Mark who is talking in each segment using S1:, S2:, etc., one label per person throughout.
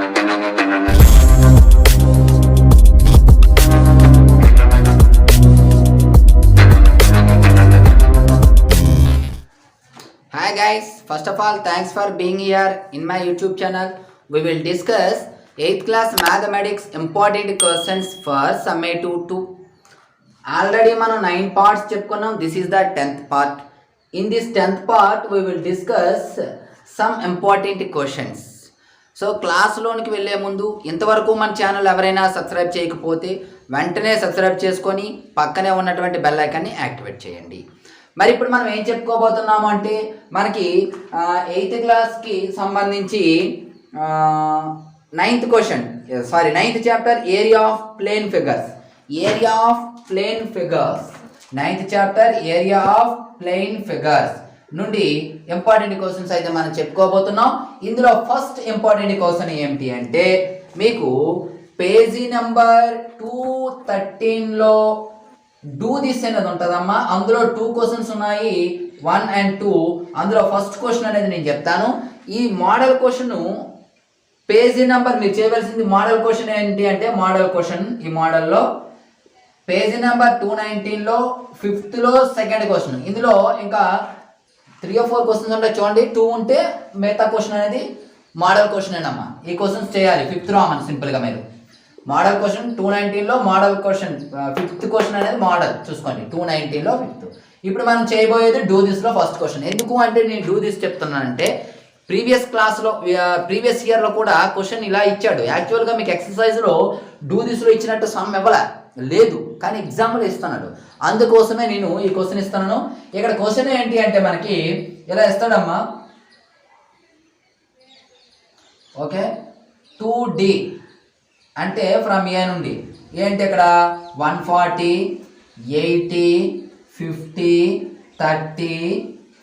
S1: Hi guys, first of all thanks for being here in my YouTube channel. We will discuss 8th class mathematics important questions for summative 2. Already మనం 9 parts చెప్పుకున్నాం. This is the 10th part. In this 10th part we will discuss some important questions. So క్లాస్లోనికి వెళ్ళే ముందు ఇంతవరకు మన channel ఎవరైనా subscribe చేయకపోతే వెంటనే సబ్స్క్రైబ్ చేసుకొని పక్కనే ఉన్నటువంటి బెల్ ఐకాన్ని యాక్టివేట్ చేయండి. మరి ఇప్పుడు మనం ఏం చెప్పుకోబోతున్నాము అంటే మనకి 8th క్లాస్కి సంబంధించి 9th chapter area of plane figures 9th chapter area of plane figures నుండి ఇంపార్టెంట్ క్వశ్చన్స్ అయితే మనం చెప్పుకోబోతున్నాం. ఇందులో ఫస్ట్ ఇంపార్టెంట్ క్వశ్చన్ ఏమిటి అంటే మీకు పేజీ నెంబర్ 213లో డూ దిస్ అనేది ఉంటుందమ్మా. అందులో 2 క్వశ్చన్స్ ఉన్నాయి, 1 and 2. అందులో ఫస్ట్ క్వశ్చన్ అనేది నేను చెప్తాను. ఈ మోడల్ క్వశ్చన్ పేజీ నెంబర్ మీరు చేయవలసింది మోడల్ క్వశ్చన్ ఏంటి అంటే మోడల్ క్వశ్చన్ ఈ మోడల్లో పేజీ నెంబర్ 219లో 5thలో సెకండ్ క్వశ్చన్. ఇందులో ఇంకా 3 or 4 క్వశ్చన్స్ ఉంటాయి చూడండి. 2 ఉంటే మిగతా క్వశ్చన్ అనేది మోడల్ క్వశ్చన్ ఏనమ్మా. ఈ క్వశ్చన్స్ చేయాలి 5th రామని సింపుల్గా మీరు మోడల్ క్వశ్చన్ 219లో మోడల్ క్వశ్చన్ 5th క్వశ్చన్ అనేది మోడల్ చూసుకోండి 219లో 5th. ఇప్పుడు మనం చేయబోయేది డూ దిస్లో ఫస్ట్ క్వశ్చన్. ఎందుకు అంటే నేను డూ దిస్ చెప్తున్నానంటే ప్రీవియస్ ఇయర్లో కూడా క్వశ్చన్ ఇలా ఇచ్చాడు. యాక్చువల్గా మీకు ఎక్సర్సైజ్లో డూ దిస్లో ఇచ్చినట్టు సమ్ ఇవ్వలే లేదు, కానీ ఎగ్జాంపుల్ ఇస్తున్నాడు. అందుకోసమే నేను ఈ క్వశ్చన్ ఇస్తున్నాను. ఇక్కడ క్వశ్చన్ ఏంటి అంటే మనకి ఇలా ఇస్తాడమ్మా. ఓకే 2D అంటే ఫ్రమ్ ఏ నుండి ఏంటి ఇక్కడ 140 80 50 30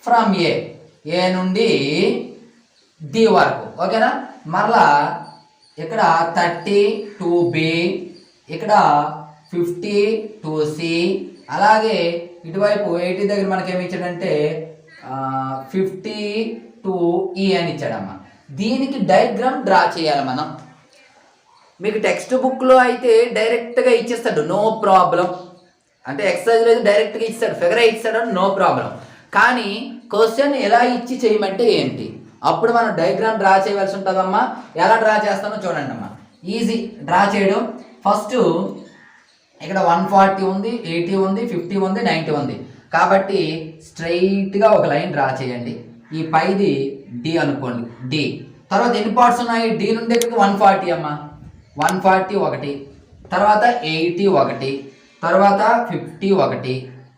S1: ఫ్రమ్ ఏ నుండి డి వరకు. ఓకేనా. మరలా ఇక్కడ 30 to B, ఇక్కడ 50 to C, అలాగే ఇటువైపు 80 దగ్గర మనకి ఏమి ఇచ్చాడంటే 50 to E అని ఇచ్చాడమ్మా. దీనికి డయాగ్రామ్ డ్రా చేయాలి మనం. మీకు టెక్స్ట్ బుక్లో అయితే డైరెక్ట్గా ఇచ్చేస్తాడు, నో ప్రాబ్లం. అంటే ఎక్సర్సైజ్లో అయితే డైరెక్ట్గా ఇస్తాడు, ఫిగర్ ఇస్తాడు, నో ప్రాబ్లం. కానీ క్వశ్చన్ ఎలా ఇచ్చి చేయమంటే ఏంటి, అప్పుడు మనం డయాగ్రామ్ డ్రా చేయవలసి ఉంటుందమ్మా. ఎలా డ్రా చేస్తామో చూడండి అమ్మా. ఈజీ డ్రా చేయడం. ఫస్ట్ ఇక్కడ 140 ఉంది, 80 ఉంది, 50 ఉంది, 90 ఉంది. కాబట్టి స్ట్రైట్గా ఒక లైన్ డ్రా చేయండి. ఈ పైది డి అనుకోండి, డి. తర్వాత ఎన్ని పార్ట్స్ ఉన్నాయి, డి నుండి 140 అమ్మా. 140 ఒకటి, తర్వాత 80 ఒకటి, తర్వాత 50 ఒకటి,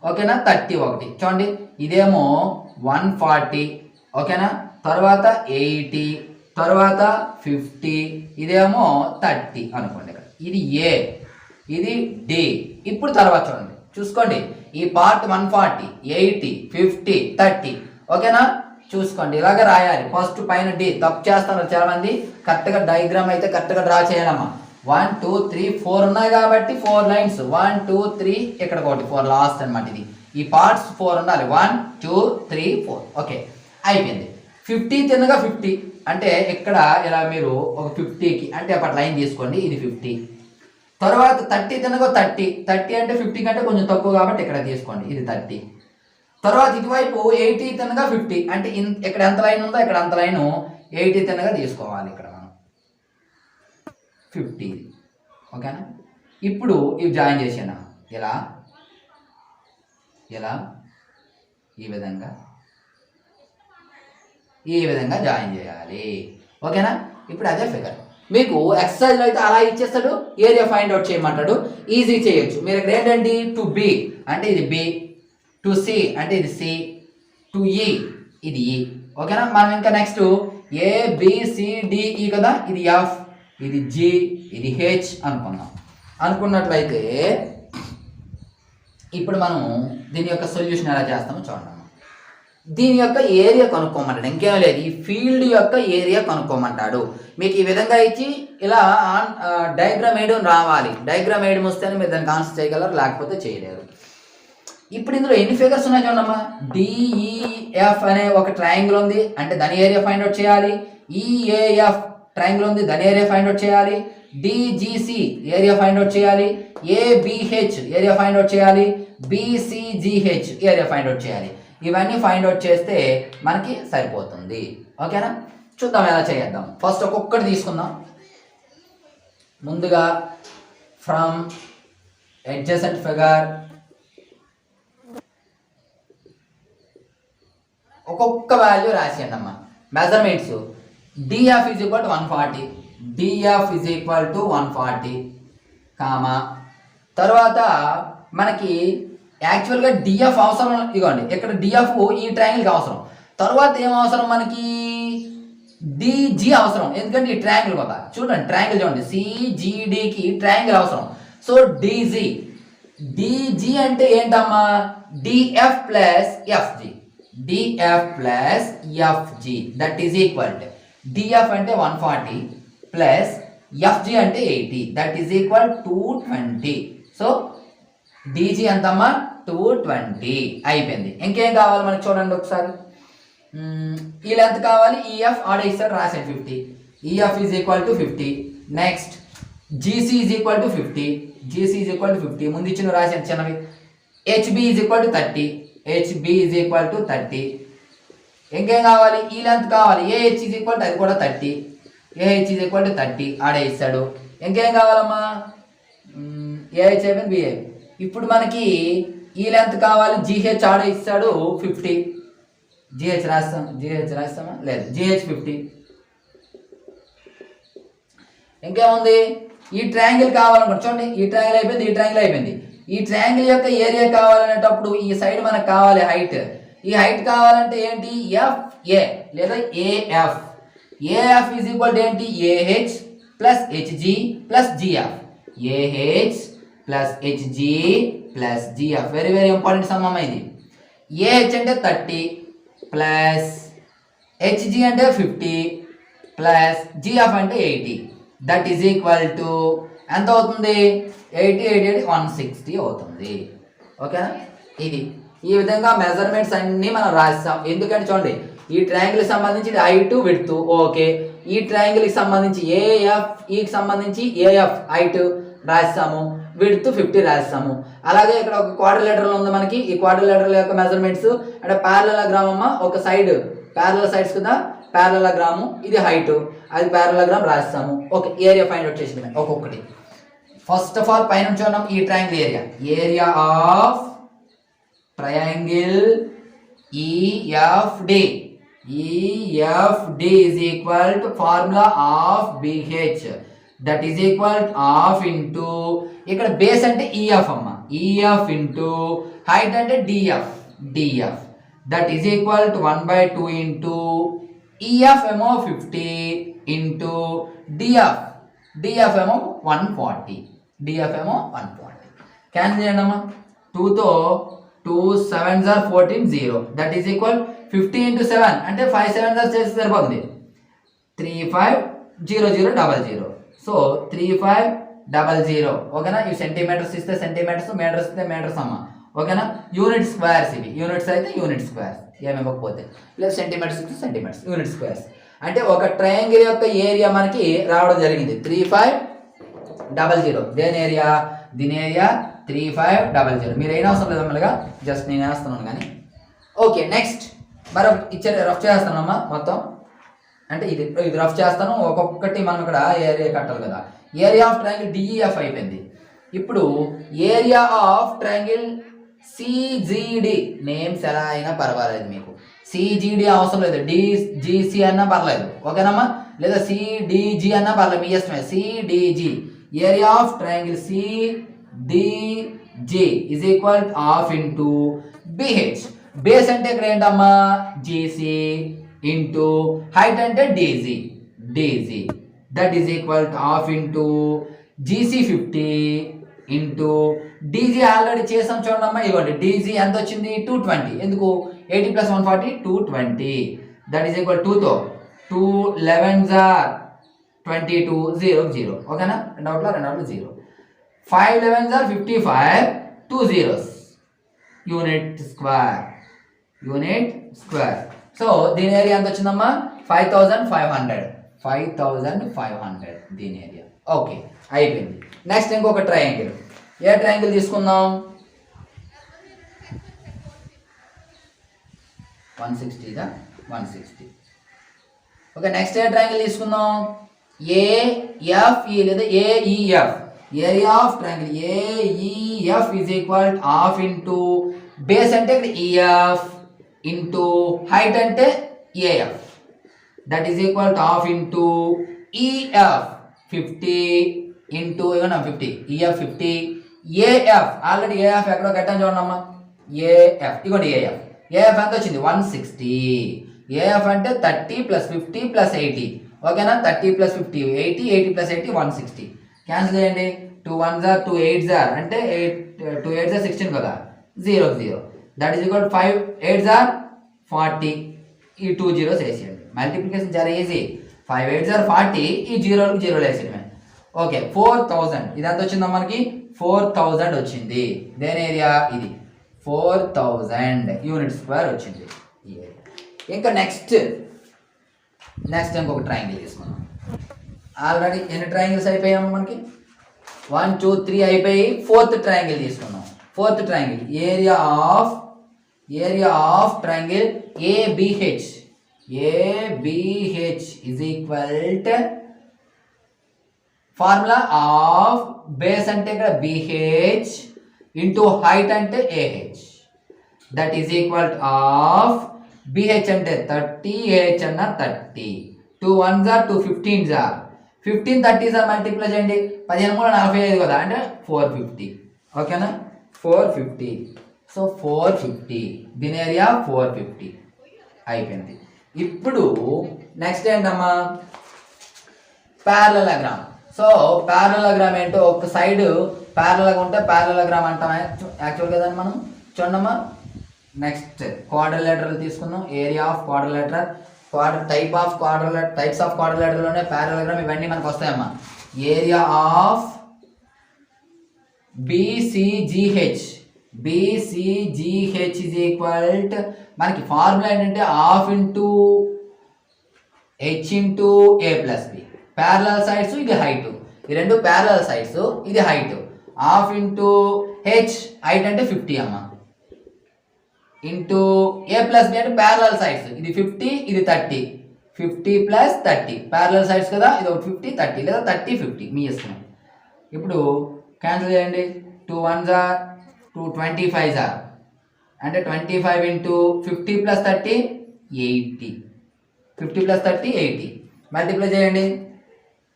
S1: ఓకేనా. 30 ఒకటి. చూడండి ఇదేమో 140, ఓకేనా. తర్వాత 80, తర్వాత 50, ఇదేమో 30 అనుకోండి. ఇక్కడ ఇది ఏ, ఇది డి. ఇప్పుడు తర్వాత చూసుకోండి ఈ పార్ట్ 140 80 50 30, ఓకేనా. చూసుకోండి ఇలాగ రాయాలి. ఫస్ట్ పైన డి తప్పు చేస్తున్నారు చాలా మంది. కరెక్ట్గా డయాగ్రామ్ అయితే కరెక్ట్గా డ్రా చేయాలమ్మా. 1 2 3 4 ఉన్నాయి కాబట్టి 4 లైన్స్ 1 2 3 ఇక్కడ ఒకటి 4 లాస్ట్ అనమాట. ఇది ఈ పార్ట్స్ 4 ఉండాలి. 1 2 3 4 ఓకే అయిపోయింది. 50 తిన్నగా 50 అంటే ఇక్కడ ఇలా మీరు ఒక 50కి అంటే అప్పటి లైన్ తీసుకోండి, ఇది 50. తర్వాత 30 తిన్నగా 30 అంటే 50 కంటే కొంచెం తక్కువ కాబట్టి ఇక్కడ తీసుకోండి, ఇది 30. తర్వాత ఇటువైపు 80 తిన్నగా 50 అంటే ఇక్కడ ఎంత లైన్ ఉందో ఇక్కడ అంత లైన్ 80 తిన్నగా తీసుకోవాలి ఇక్కడ మనం 50. ఓకేనా. ఇప్పుడు ఇవి జాయిన్ చేసాను ఇలా ఈ విధంగా జాయిన్ చేయాలి. ఓకేనా. ఇప్పుడు అదే ఫిగర్ మీకు ఎక్సర్సైజ్లో అయితే అలా ఇచ్చేస్తాడు, ఏరియా ఫైండ్ అవుట్ చేయమంటాడు. ఈజీ చేయొచ్చు మీరు. ఇక్కడ ఏంటండి టు బి అంటే ఇది బి, టు సి అంటే ఇది సి, టు ఈ ఇది ఈ, ఓకేనా. మనం ఇంకా నెక్స్ట్ ABCDE కదా, ఇది ఎఫ్, ఇది జి, ఇది హెచ్ అనుకున్నట్లయితే ఇప్పుడు మనం దీని యొక్క సొల్యూషన్ ఎలా చేస్తామో చూడండి. దీని యొక్క ఏరియా కనుక్కోమంటాడు, ఇంకేం లేదు. ఈ ఫీల్డ్ యొక్క ఏరియా కనుక్కోమంటాడు. మీకు ఈ విధంగా ఇచ్చి ఇలా డయాగ్రామ్ వేయడం రావాలి. డయాగ్రామ్ వేయడం వస్తేనే మీరు దాన్ని ఆన్సర్ చేయగలరు, లేకపోతే చేయలేరు. ఇప్పుడు ఇందులో ఎన్ని ఫిగర్స్ ఉన్నాయి చూడమ్మా. డిఈఎఫ్ అనే ఒక ట్రయాంగిల్ ఉంది అంటే దాని ఏరియా ఫైండ్ అవుట్ చేయాలి. ఈఏఎఫ్ ట్రయాంగిల్ ఉంది, దాని ఏరియా ఫైండ్ అవుట్ చేయాలి. డిజిసి ఏరియా ఫైండ్ అవుట్ చేయాలి. ఏబిహెచ్ ఏరియా ఫైండ్ అవుట్ చేయాలి. బిసిజిహెచ్ ఏరియా ఫైండ్ అవుట్ చేయాలి. ఇవన్నీ ఫైండ్ అవుట్ చేస్తే మనకి సరిపోతుంది. ఓకేనా, చూద్దాం ఎలా చేద్దాం. ఫస్ట్ ఒక్కొక్కటి తీసుకుందాం. ముందుగా ఫ్రమ్ adjacent ఫిగర్ ఒక్కొక్క వాల్యూ రాసేయండి అమ్మా. Measurements DF is equal to 140, DF is equal to 140 comma, తర్వాత మనకి యాక్చువల్గా డిఎఫ్ అవసరం ఇవ్వండి. ఇక్కడ డిఎఫ్ ఈ ట్రయాంగిల్కి అవసరం. తర్వాత ఏం అవసరం మనకి, డిజి అవసరం. ఎందుకంటే ఈ ట్రయాంగిల్ కదా, చూడండి ట్రయాంగిల్ చూడండి, సిజిడికి ట్రయాంగిల్ అవసరం. సో డిజి, డిజి అంటే ఏంటమ్మా, DF plus FG, DF plus FG that is equal to DF అంటే 140 ప్లస్ ఎఫ్జి అంటే 80 దట్ ఈజ్ ఈక్వల్ 220. సో డిజి ఎంతమ్మా, 220 అయిపోయింది. ఇంకేం కావాలి మనకి చూడండి ఒకసారి. ఈ లెంత్ కావాలి, ఈఎఫ్ ఆడ ఇస్తాడు రాసాడు 50, EF is equal to 50. Next GC is equal to 50, GC is equal to 50 ముందు ఇచ్చిన రాసాను చిన్నవి. HB is equal to 30, HB is equal to 30. ఇంకేం కావాలి, ఈ లెంత్ కావాలి, ఏహెచ్ ఈజ్ ఈక్వల్ టు అది కూడా 30, ఏహెచ్ ఈజ్ ఈక్వల్ టు 30 ఆడ ఇస్తాడు. ఇంకేం కావాలమ్మా, ఏహెచ్ అయిపోయింది, బిఏ. ఇప్పుడు మనకి ఈ లెంత్ కావాలి, జిహెచ్ ఆడ ఇస్తాడు 50, జిహెచ్ రాస్తాం, జిహెచ్ రాస్తామా లేదు, జిహెచ్ 50. ఇంకేముంది, ఈ ట్రయాంగిల్ కావాలనుకోండి, చూడండి ఈ ట్రయాంగిల్ అయిపోయింది, ఈ ట్రయాంగిల్ అయిపోయింది. ఈ ట్రయాంగిల్ యొక్క ఏరియా కావాలనేటప్పుడు ఈ సైడ్ మనకు కావాలి హైట్. ఈ హైట్ కావాలంటే ఏంటి, ఎఫ్ఏ లేదా ఏఎఫ్. ఏఎఫ్ ఈజ్ ఈక్వల్ ఏంటి, AH plus HG plus GF, AH plus HG plus GF. Very very important some అమ్మ ఇది. ఏహెచ్ అంటే 30 ప్లస్ హెచ్జి అంటే 50 ప్లస్ జిఎఫ్ అంటే 80 దట్ ఈజ్ ఈక్వల్ టు ఎంత అవుతుంది, 80 80 160 అవుతుంది. ఓకేనా, ఇది ఈ విధంగా మెజర్మెంట్స్ అన్నీ మనం రాస్తాం. ఎందుకంటే చూడండి ఈ ట్రయాంగిల్కి సంబంధించి హైట్ విడ్త్ ఓకే, ఈ ట్రయాంగిల్కి సంబంధించి ఏఎఫ్ ఈకి సంబంధించి ఏఎఫ్ హైట్ రాస్తాము, విడ్త్ 50 రాస్తాము. అలాగే ఇక్కడ ఒక క్వాడ్రిలేటరల్ ఉంది మనకి, ఈ క్వాడ్రిలేటరల్ యొక్క మెజర్మెంట్స్ అంటే ప్యారలలోగ్రామ్ అమ్మ, ఒక సైడ్ ప్యారలల్ సైడ్స్ కదా ప్యారలలోగ్రాము, ఇది హైట్, అది ప్యారలలోగ్రామ్ రాస్తాము. ఓకే, ఏరియా ఫైండ్ అవుట్ చేసింది ఒక్కొక్కటి. ఫస్ట్ ఆఫ్ ఆల్ పైన చూద్దాం ఈ triangle area, area of triangle EFD, EFD is equal to formula of BH that is equal to half into ఇక్కడ బేస్ అంటే EF అమ్మ, EF into height అంటే DF, DF that is equal to 1/2 into EF ఏమో 50 into DF, DF ఏమో 140, DF ఏమో 140. Cancel చేయండి అమ్మా, 2తో 2 7s are 14 0 that is equal 50 into 7 అంటే 5 7s are చేస్తే సరిపోతుంది, 350000. సో 3500. ఓకేనా, ఇవి సెంటీమీటర్స్ ఇస్తే సెంటీమీటర్స్, మీటర్స్ ఇస్తే మీటర్స్ అమ్మ. ఓకేనా, యూనిట్ స్క్వేర్స్ ఇవి, యూనిట్స్ అయితే యూనిట్ స్క్వేర్స్ ఏమి ఇవ్వకపోతే, లేదా సెంటీమీటర్స్ ఇస్తే సెంటీమీటర్స్, యూనిట్ స్క్వేర్స్. అంటే ఒక ట్రయాంగిల్ యొక్క ఏరియా మనకి రావడం జరిగింది 3500. దేని ఏరియా, దీని ఏరియా 3500. మీరు అయినా అవసరం లేదు మళ్ళీగా, జస్ట్ నేను వేస్తున్నాను కానీ. ఓకే, నెక్స్ట్ మరి ఇచ్చారు రఫ్ చేస్తానమ్మా మొత్తం, అంటే ఇది రఫ్ చేస్తాను. ఒక్కొక్కటి మనం ఇక్కడ ఏరియా కట్టాలి కదా. ఏరియా ఆఫ్ ట్రయాంగిల్ డిఈఎఫ్ అయిపోయింది. ఇప్పుడు area of triangle CGD, names ఎలా అయినా పర్వాలేదు మీకు, సిజిడి అవసరం లేదు, డిజిసి అన్నా పర్లేదు. ఓకేనమ్మా, లేదా సిడిజి అన్నా పర్లేదు, మీ ఇష్టమే. CDG area of triangle CDG is equal to half into BH. Base అంటే ఇక్కడ ఏంటమ్మా GC into height అంటే DG, DG that is equal to half into GC 50 into DG already చేసాం చూడమ్మా. ఇవ్వండి DG ఎంత వచ్చింది 220. ఎందుకు 80 plus 140 220 that is equal to 2 11s are 22 0 0. ఓకేనా, రెండు అవుట్ల 0. 5 11s are 55, 2 zeros, unit square, unit square. So దీని ఏరియా ఎంత వచ్చిందమ్మా 5500. 5500 దీని ఏరియా. ఓకే, అయిపోయింది. నెక్స్ట్ ఇంకొక ట్రయాంగిల్. ఏ ట్రయాంగిల్ తీసుకుందాం? 160 160. ఓకే, నెక్స్ట్ ఏ ట్రయాంగిల్ తీసుకుందాం? ఏఎఫ్ఈ లేదా AEF. Area of triangle AEF is equal half into base అంటే ఇక్కడ ఈఎఫ్ ఇంటూ హైట్ అంటే AF, that is equal to half into EF 50 into ఏమన్నా 50 EF 50 AF. Already AF ఎక్కడో కట్టాను చూడమ్మా. AF ఇదిగోండి ఏఎఫ్. ఏఎఫ్ ఎంత వచ్చింది? 160. ఏఎఫ్ అంటే 30 + 50 + 80. ఓకేనా? 30 + 50 80, 80 + 80 160. క్యాన్సిల్ చేయండి. 2 1s are 2 8s are అంటే 2 8s are 16 కదా, 0 0. That is equal 5 8s are 40. ఈ 2 zeros వేసేయండి. మల్టిప్లికేషన్ చాలా ఈజీ. 5 8s are 40, ఈ 0లకు 0 వేసేయడమే. ఓకే, 4000. ఇది ఎంత వచ్చిందా మనకి? 4000 వచ్చింది. దేని ఏరియా? ఇది 4000 యూనిట్ స్క్వేర్ వచ్చింది. ఇంకా నెక్స్ట్ ఇంకొక ట్రయాంగిల్ తీసుకున్నాం. ఆల్రెడీ ఎన్ని ట్రయాంగిల్స్ అయిపోయాము మనకి? 1 2 3 అయిపోయి 4th ట్రయాంగిల్ తీసుకున్నాం. 4th triangle area of triangle ABH. ABH is equal to formula of base అంటే ఇక్కడ బిహెచ్ ఇంటూ హైట్ అంటే AH, that is equal to of BH అంటే 30, ఏహెచ్ అన్న 30. 2 1s are 2 15s are 15 30s are multiply చేయండి. 15 3 45 కదా, అంటే 450. ఓకేనా? 450. So 450 దీని ఏరియా 450 అయిపోయింది. ఇప్పుడు నెక్స్ట్ ఏంటమ్మా? ప్యారలలోగ్రామ్. సో ప్యారలలోగ్రామ్ ఏంటో, ఒక సైడ్ ప్యారలల్గా ఉంటే ప్యారలలోగ్రామ్ అంటాం యాక్చువల్ కదండి మనం. చూడమ్మా, నెక్స్ట్ క్వాడ్రిలేటరల్ తీసుకుందాం. Area of quadrilateral, types of క్వాడ్రిలేటరల్లోనే ప్యారలలోగ్రామ్ ఇవన్నీ మనకు వస్తాయమ్మా. Area of BCGH is equal to మనకి ఫార్ములా ఏంటంటే half into H into A plus B. Parallel sides ఇది హైట్, ఈ రెండు ప్యారలల్ సైడ్స్, ఇది height. Half into H height అంటే 50 అమ్మ, ఇంటూ ఏ ప్లస్ బి అంటే ప్యారలల్ సైడ్స్, ఇది 50 ఇది 30. 50 + 30 ప్యారలల్ సైడ్స్ కదా, ఇది ఒక 50 30 లేదా 30 50 మీ ఇష్టం. ఇప్పుడు క్యాన్సిల్ చేయండి. 2 1s are 2 25s are అంటే 25 ఇంటూ 50 + 30 80. 50 + 30 80. మల్టిప్లై చేయండి.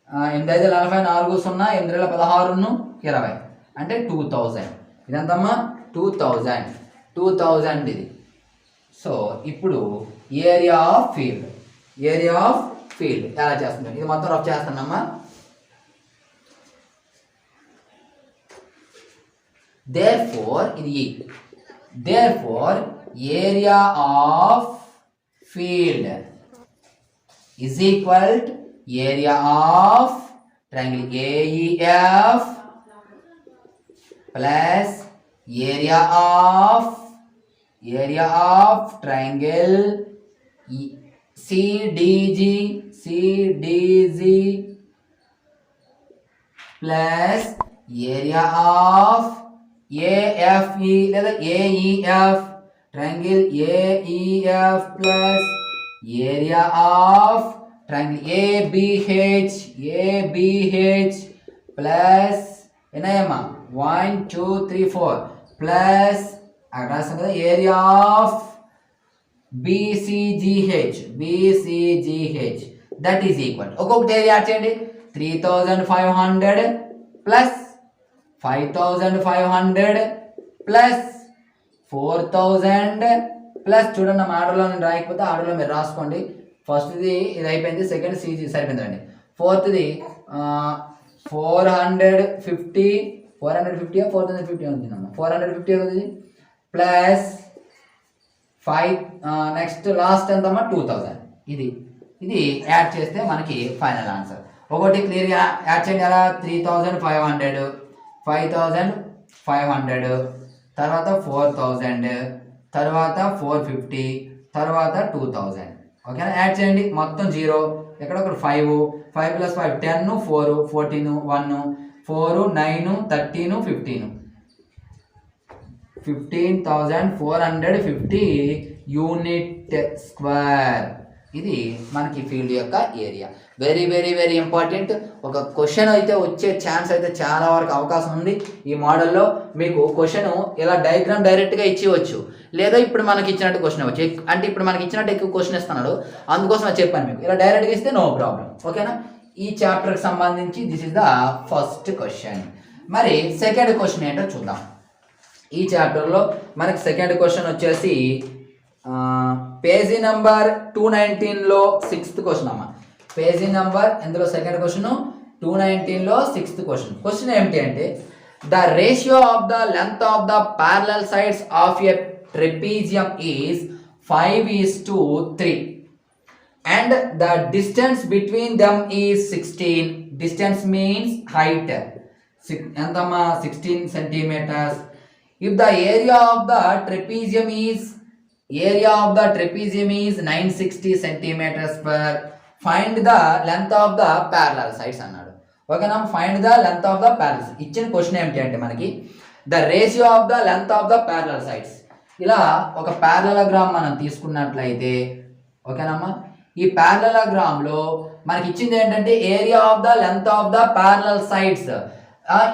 S1: 8 5 44 0 8 2 16 20 అంటే 2000. ఇదంతమ్మా 2000 ఇది. సో ఇప్పుడు ఏరియా ఆఫ్ ఫీల్డ్ ఎలా చేస్తుంది? ఇది మొత్తం రఫ్ చేస్తానమ్మా. therefore ఇది therefore area of field is equal to area of triangle AEF plus area of triangle CDG plus area of AFE లేదా AEF triangle AEF plus area of triangle ABH plus ఎన్నయ్యమ్మా 1 2 3 4 plus అక్కడ రాస్తాం కదా area of BCGH that is equal. ఒక్కొక్కటి area add చేయండి. 3500 plus 5500 plus 4000 plus చూడండి మా ఆర్డర్లో నేను రాయకపోతే ఆర్డర్లో మీరు రాసుకోండి. ఫస్ట్ది ఇది అయిపోయింది, సెకండ్ సీజీ సరిపోయిందండి. ఫోర్త్ది 450 4050 ఉంటుందమ్మా. 450 అవుతుంది ప్లస్ 5 నెక్స్ట్ లాస్ట్ ఎంతమ్మా 2000. ఇది యాడ్ చేస్తే మనకి ఫైనల్ ఆన్సర్. ఒకటి క్లియర్గా యాడ్ చేయండి. అలా 3500 5500 తర్వాత 4000 తర్వాత 450 తర్వాత 2000. ఓకేనా? యాడ్ చేయండి. మొత్తం 0 ఎక్కడ ఒకటి 5 5 + 5 10 4 14 1 4 9 13 15 15,450 యూనిట్ స్క్వేర్. ఇది మనకి ఫీల్డ్ యొక్క area. Very very very important. ఒక క్వశ్చన్ అయితే వచ్చే ఛాన్స్ అయితే చాలా వరకు అవకాశం ఉంది ఈ మోడల్లో. మీకు క్వశ్చన్ ఇలా డయాగ్రామ్ డైరెక్ట్గా ఇచ్చేవచ్చు, లేదా ఇప్పుడు మనకి ఇచ్చినట్టు క్వశ్చన్ ఇవ్వచ్చు. అంటే ఇప్పుడు మనకి ఇచ్చినట్టు ఎక్కువ క్వశ్చన్ ఇస్తున్నాడు, అందుకోసం చెప్పాను మీకు. ఇలా డైరెక్ట్గా ఇస్తే నో ప్రాబ్లం. ఓకేనా? ఈ చాప్టర్కి సంబంధించి this is the first question. మరి సెకండ్ క్వశ్చన్ ఏంటో చూద్దాం. ఈ చాప్టర్లో మనకి సెకండ్ క్వశ్చన్ వచ్చేసి పేజీ నెంబర్ 219లో 6th క్వశ్చన్ అమ్మ. పేజీ నెంబర్ ఇందులో సెకండ్ క్వశ్చన్ 219లో 6th క్వశ్చన్. క్వశ్చన్ ఏమిటి అంటే the ratio of the length of the parallel sides of a trapezium is 5:3 and the distance between them is 16. Distance means height. ఎంతమ్మా 16 centimeters. If the area of the trapezium is 960 centimeters square, find the length of the parallel sides అన్నాడు. ఓకేనా? Find the length of the parallel. ఇచ్చిన question ఏమిటి అంటే మనకి the ratio of the length of the parallel sides. ఇలా ఒక parallelogram మనం తీసుకున్నట్లయితే, ఓకేనమ్మా, ఈ ప్యారలలోగ్రామ్లో మనకి ఇచ్చింది ఏంటంటే area of the length of the parallel sides.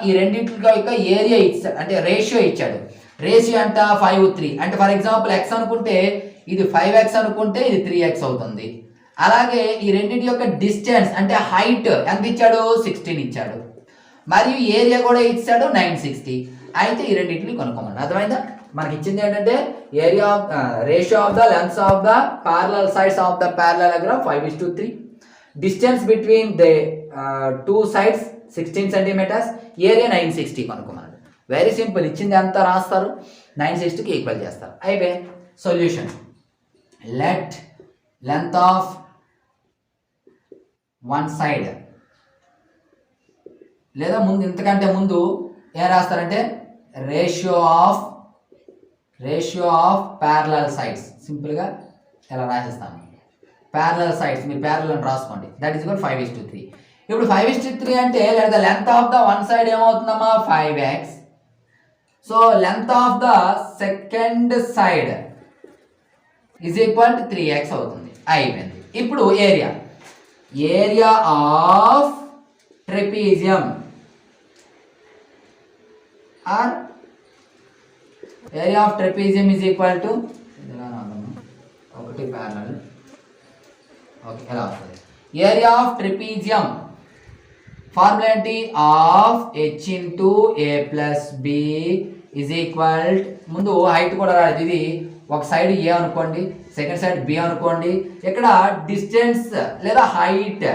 S1: ఈ రెండింటి యొక్క ఏరియా ఇచ్చాడు, అంటే రేషియో ఇచ్చాడు. రేషియో అంట 5:3. అంటే ఫర్ ఎగ్జాంపుల్ ఎక్స్ అనుకుంటే ఇది 5x అనుకుంటే ఇది 3x అవుతుంది. అలాగే ఈ రెండింటి యొక్క డిస్టెన్స్ అంటే హైట్ ఎంత ఇచ్చాడు? 16 ఇచ్చాడు. మరియు ఏరియా కూడా ఇచ్చాడు 960. అయితే ఈ రెండింటిని కనుక్కోమని. అర్థమైందా? మనకి ఇచ్చింది ఏంటంటే area of ratio of the lengths of the parallel sides of the parallelogram 5:3. Distance between the two sides 16 centimeters. Area 960 కనుక్కోమన్నాడు. Very simple. ఇచ్చింది అంతా రాస్తారు, 960కి ఈక్వల్ చేస్తారు. అయిపోయి solution. Let length of one side, లేదా ముందు ఇంతకంటే ముందు ఏం రాస్తారంటే రేషియో ఆఫ్ ప్యారలల్ సైడ్స్. సింపుల్గా ఇలా రాసేస్తాను. ప్యారలల్ సైడ్స్ మీరు ప్యారలల్ రాసుకోండి. That is equal 5:3. ఇప్పుడు 5:3 అంటే లేదా length of the one side ఏమవుతుందమ్మా? 5x. So length of the second side is equal to 3x అవుతుంది. అయిపోయింది. ఇప్పుడు area of trapezium or area of trapezium is equal to ఒకటి ప్యారలల్. ఓకే, ఎలా వస్తుంది? ఏరియా ఆఫ్ ట్రెపీజియం ఫార్ములా ఏంటి? Of h into a plus B is equal. ముందు height కూడా రాలేదు. ఇది ఒక సైడ్ ఏ అనుకోండి, సెకండ్ సైడ్ బి అనుకోండి. ఇక్కడ డిస్టెన్స్ లేదా height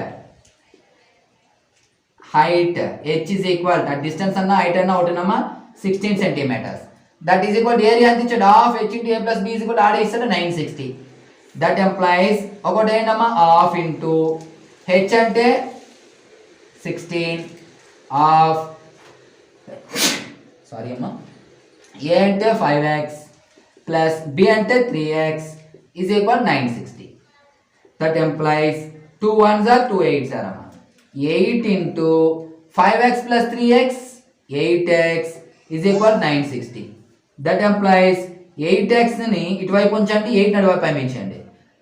S1: h is equal, distance అన్న హైట్ అన్న ఒకటినమ్మా 16 centimeters. That is equal area ఎంత ఇచ్చాడు? Half h into a plus B is equal ఆడే ఇస్తాడు 960. దట్ ఎంప్లాయిస్ ఒకటి ఏంటమ్మా ఆఫ్ ఇంటూ h అంటే 16 ఆఫ్ సారీ అమ్మా ఏ అంటే 5x ప్లస్ బి అంటే 3x is equal 960. That employees 2 1s are 2 8s are అమ్మా 8 into 5x plus 3x 8x is equal 960. That implies 8x ని ఇటువైపు ఉంచండి, 8 అటువైపు పంపించండి.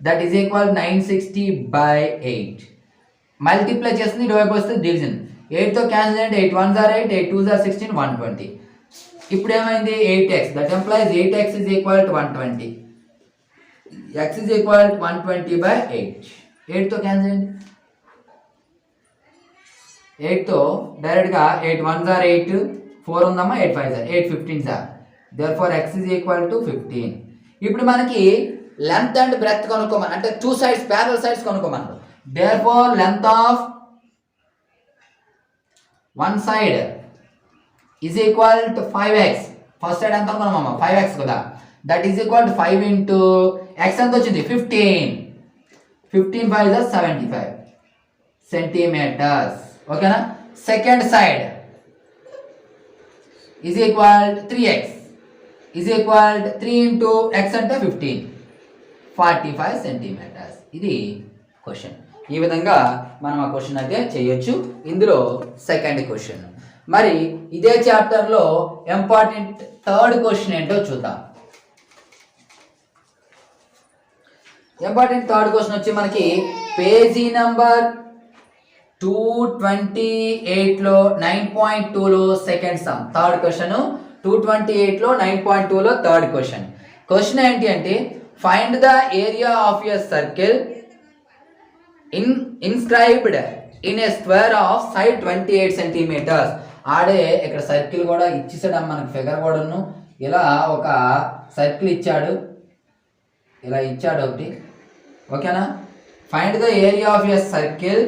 S1: That is equal 960/8. మల్టిప్లై చేస్తుంది, ఇటువైపు వస్తే డివిజన్. 8తో క్యాన్సిల్ అంటే 8 1s are 8, 8 2s are 16, 120. ఇప్పుడు ఏమైంది? 8x. That implies 8x is equal to 120. x is equal to 120/8. 8తో క్యాన్సిల్ అండి. 8తో డైరెక్ట్గా 8 1s are 8, 4 ఉందమ్మా, 8 5s are 8 15s are. therefore x is equal to 15. ఇప్పుడు మనకి లెంత్ అండ్ బ్రెడ్త్ కనుక్కోమని, అంటే టూ సైడ్స్ ప్యారలల్ సైడ్స్ కనుక్కోమన్నారు. therefore length of one side is equal to 5x. First side ఎంత అనుకున్నామమ్మా? 5x కదా. That is equal to 5 into x ఎంత వచ్చింది? 15. 15 5 is 75 centimeters. ఓకేనా? Second side is equal 3x is equal 3 into x అంటే 15, 45 centimeters. ఇది question. ఈ విధంగా మనం ఆ క్వశ్చన్ అయితే చేయొచ్చు. ఇందులో సెకండ్ క్వశ్చన్. మరి ఇదే చాప్టర్లో ఇంపార్టెంట్ థర్డ్ క్వశ్చన్ ఏంటో చూద్దాం. ఇంపార్టెంట్ థర్డ్ క్వశ్చన్ వచ్చి మనకి పేజీ నెంబర్ 228లో 9.2లో సెకండ్ సమ్ థర్డ్ క్వశ్చన్. 228లో 9.2లో థర్డ్ క్వశ్చన్. క్వశ్చన్ ఏంటి అంటే find the area of a circle inscribed in a square of side 28 centimeters. ఆడే ఇక్కడ సర్కిల్ కూడా ఇచ్చేసాడు మనకి, ఫిగర్ కూడాను. ఇలా ఒక సర్కిల్ ఇచ్చాడు, ఇలా ఇచ్చాడు ఒకటి. ఓకేనా? Find the area of a circle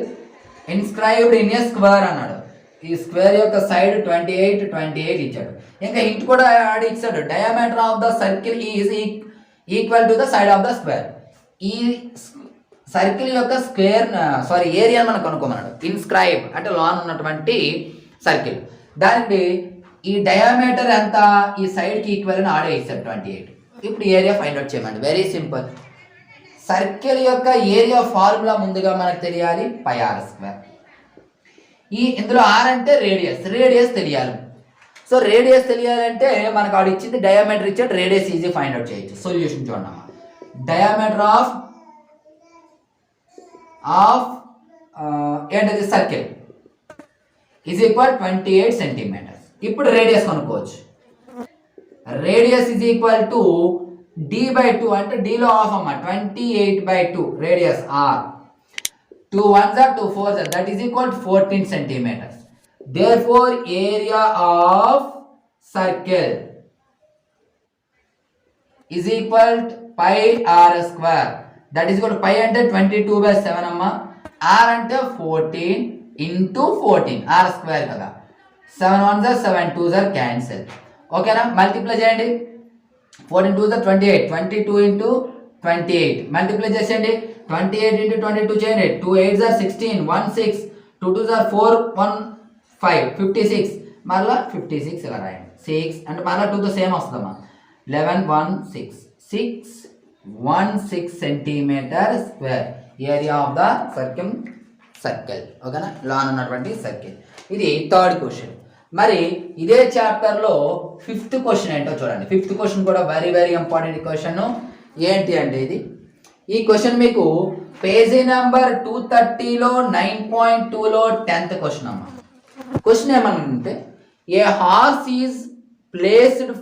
S1: inscribed in a square అన్నాడు. ఈ స్క్వేర్ యొక్క సైడ్ 28 ఇచ్చాడు. ఇంకా హింట్ కూడా ఆడి ఇచ్చాడు. Diameter of the circle is equal to the side of the square. ఈ సర్కిల్ యొక్క ఏరియా మనం కనుక్కోమన్నాడు. ఇన్స్క్రైబ్ అంటే లోన్ ఉన్నటువంటి సర్కిల్, దానికి ఈ డయామీటర్ ఎంత, ఈ సైడ్కి ఈక్వల్ అని ఆడే ఇచ్చాడు 28. ఇప్పుడు ఏరియా ఫైండ్ అవుట్ చేయమండి. Very simple. సర్కిల్ యొక్క ఏరియా ఫార్ములా ముందుగా మనకు తెలియాలి, πr². ఇందులో ఆర్ అంటే రేడియస్ తెలియాలి. సో రేడియస్ తెలియాలంటే మనకు ఆడు ఇచ్చింది డయామీటర్ ఇచ్చాడు, రేడియస్ ఈజీ ఫైండ్ అవుట్ చేయొచ్చు. సొల్యూషన్ చూడమ్మా. డయామీటర్ ఆఫ్ ఏంటది సర్కిల్ ఈజ్ ఈక్వల్ 28 సెంటీమీటర్స్. ఇప్పుడు రేడియస్ కనుక్కోవచ్చు. Radius is equal to d/2 అంటే dలో హాఫ్ అమ్మ 28/2 radius r. 2 1s are 2 4s are, that is equal to 14 centimeters. Therefore area of circle is equal to πr². that is equal to pi అంటే 22/7 అమ్మ, r అంటే 14 into 14 r² కదా. 7 1s are 7 2s are cancel. ఓకేనా? Multiply చేయండి. 14 2s are 28, 22 into 28 multiply చేసేయండి. 28 into 22 చేయండి. 2 8s are 16, 1 6, 2 2s are 4, 1 5, 56. మళ్ళీ 56 ఇలా రాయండి. 6 అంటే మళ్ళీ 2తో సేమ్ వస్తుందమ్మా. 11 1 6 616 centimeter square area of the circle. ఓకేనా? లాన్ ఉన్నటువంటి సర్కిల్. ఇది థర్డ్ క్వశ్చన్. మరి ఇదే చాప్టర్లో ఫిఫ్త్ క్వశ్చన్ ఏంటో చూడండి. ఫిఫ్త్ క్వశ్చన్ కూడా వెరీ వెరీ ఇంపార్టెంట్ క్వశ్చన్. ఏంటి అంటే ఈ క్వశ్చన్ మీకు పేజీ నెంబర్ 230లో 9.2లో 10th క్వశ్చన్ అమ్మా. క్వశ్చన్ ఏమనుంటే a horse is placed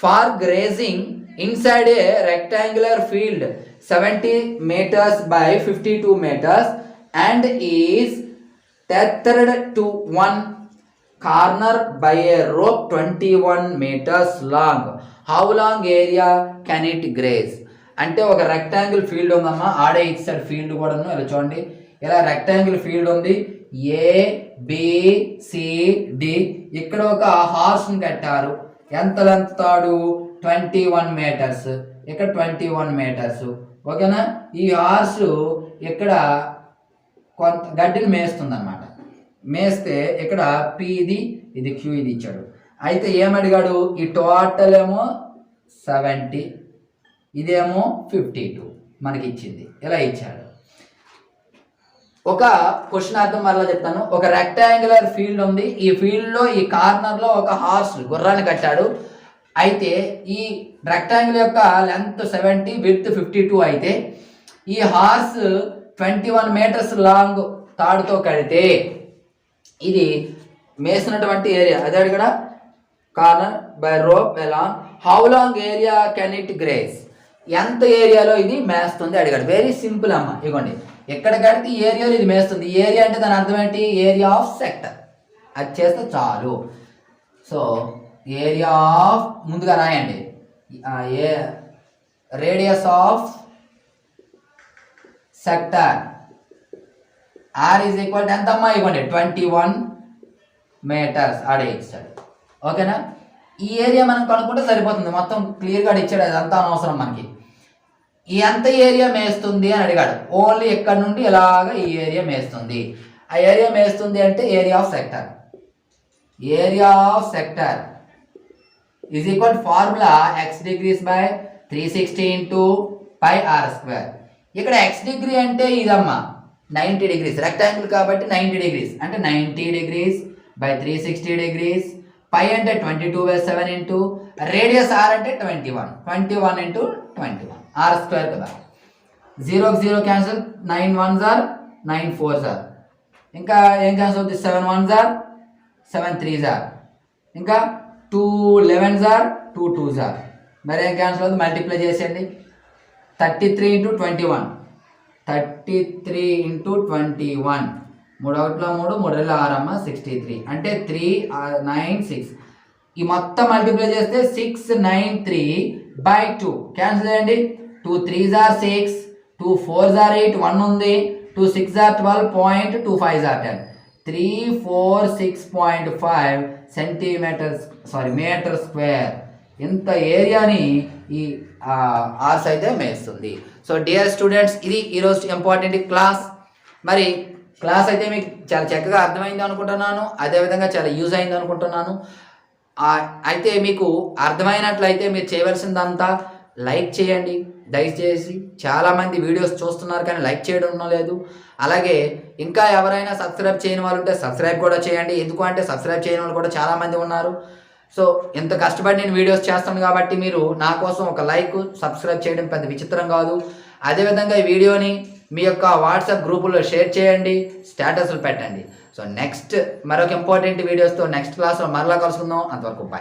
S1: for grazing inside a rectangular field 70 meters by 52 meters and is tethered to one corner by a rope 21 meters long. How long area can it graze? అంటే ఒక rectangle field ఉందమ్మా, ఆడే ఇచ్చాడు field కూడాను. ఇలా చూడండి, ఇలా rectangle field ఉంది, ABCD. ఇక్కడ ఒక హార్స్ని కట్టారు. ఎంత లెంత్ తాడు? 21 meters. ఇక్కడ 21 meters. ఓకేనా? ఈ హార్స్ ఇక్కడ కొంత గడ్డిని మేస్తుంది అనమాట. మేస్తే ఇక్కడ P ఇది Q ఇచ్చాడు. అయితే ఏమడిగాడు? ఈ టోటల్ ఏమో 70, ఇదేమో 52 మనకి ఇచ్చింది. ఇలా ఇచ్చాడు. ఒక క్వశ్చన్ అర్థం మరలా చెప్తాను. ఒక రెక్టాంగులర్ ఫీల్డ్ ఉంది. ఈ ఫీల్డ్లో ఈ కార్నర్లో ఒక హార్స్ గుర్రాన్ని కట్టాడు. అయితే ఈ రెక్టాంగిల్ యొక్క లెంత్ 70, విడ్త్ 52 అయితే ఈ హార్స్ 21 meters లాంగ్ తాడుతో కడితే ఇది మేసినటువంటి ఏరియా అదే కూడా corner by rope along. How long area can it grace? ఎంత ఏరియాలో ఇది మేస్తుంది అడిగాడు. వెరీ సింపుల్ అమ్మ. ఇగోండి, ఎక్కడ కడితే ఈ ఏరియాలో ఇది మేస్తుంది. ఏరియా అంటే దాని అర్థం ఏంటి? Area of sector. అది చేస్తే చాలు. సో ఏరియా ఆఫ్ ముందుగా రాయండి. Radius of sector are is equal to ఎంతమ్మా? ఇవ్వండి 21 meters ఆడే ఇచ్చాడు. ఓకేనా? ఈ ఏరియా మనం కనుక్కుంటే సరిపోతుంది. మొత్తం క్లియర్గా ఇచ్చాడు, అదంతా అనవసరం మనకి. ఎంత ఏరియా మేస్తుంది అని అడిగాడు. ఓన్లీ ఎక్కడి నుండి ఇలాగ ఈ ఏరియా మేస్తుంది. ఆ ఏరియా మేస్తుంది అంటే area of sector. Area of sector is equal formula x degrees by 360 into pi r². ఇక్కడ x డిగ్రీ అంటే ఇదమ్మా 90 degrees, రెక్టాంగిల్ కాబట్టి 90 degrees అంటే 90 degrees by 360 degrees. పై అంటే 22/7 ఇంటూ రేడియస్ r అంటే 21 ఇంటూ 21 r స్క్వేర్ కదా. 0కి 0 cancel, 9 1s are 9 4s are, ఇంకా ఏం క్యాన్సిల్ అవుతుంది, 7 1s are 7 3s are, ఇంకా 2 11s are 2 2s are. మరి ఏం క్యాన్సిల్ అవుతుంది, మల్టిప్లై చేసేయండి. 33 ఇంటూ 21, 33 ఇంటూ 21, 3 ఒకటిలో 3 3 2 6 అమ్మ 63 అంటే 3 9 6. ఈ మొత్తం మల్టిప్లై చేస్తే 693/2 క్యాన్సిల్ చేయండి. 2 3s are 6, 2 4s are 8, 1 ఉంది, 2 6s are 12, 2 5s are 10, 346.5 metre square. ఇంత ఏరియాని ఈ ఆర్స్ అయితే మేస్తుంది. సో డియర్ స్టూడెంట్స్, ఇది ఈరోజు ఇంపార్టెంట్ క్లాస్. మరి క్లాస్ అయితే మీకు చాలా చక్కగా అర్థమైంది అనుకుంటున్నాను, అదేవిధంగా చాలా యూజ్ అయింది అనుకుంటున్నాను. అయితే మీకు అర్థమైనట్లయితే మీరు చేయవలసిందంతా లైక్ చేయండి దయచేసి. చాలామంది వీడియోస్ చూస్తున్నారు కానీ లైక్ చేయడం లేదు. అలాగే ఇంకా ఎవరైనా సబ్స్క్రైబ్ చేయని వాళ్ళు ఉంటే సబ్స్క్రైబ్ కూడా చేయండి. ఎందుకు అంటే సబ్స్క్రైబ్ చేయని వాళ్ళు కూడా చాలామంది ఉన్నారు. సో ఇంత కష్టపడి నేను వీడియోస్ చేస్తాను కాబట్టి మీరు నా కోసం ఒక లైక్ సబ్స్క్రైబ్ చేయడం పెద్ద విచిత్రం కాదు. అదేవిధంగా ఈ వీడియోని మీ యొక్క వాట్సాప్ గ్రూపుల్లో షేర్ చేయండి, స్టేటస్లు పెట్టండి. సో నెక్స్ట్ మరొక ఇంపార్టెంట్ వీడియోస్తో నెక్స్ట్ క్లాస్లో మరలా కలుసుకుందాం. అంతవరకు బాయ్.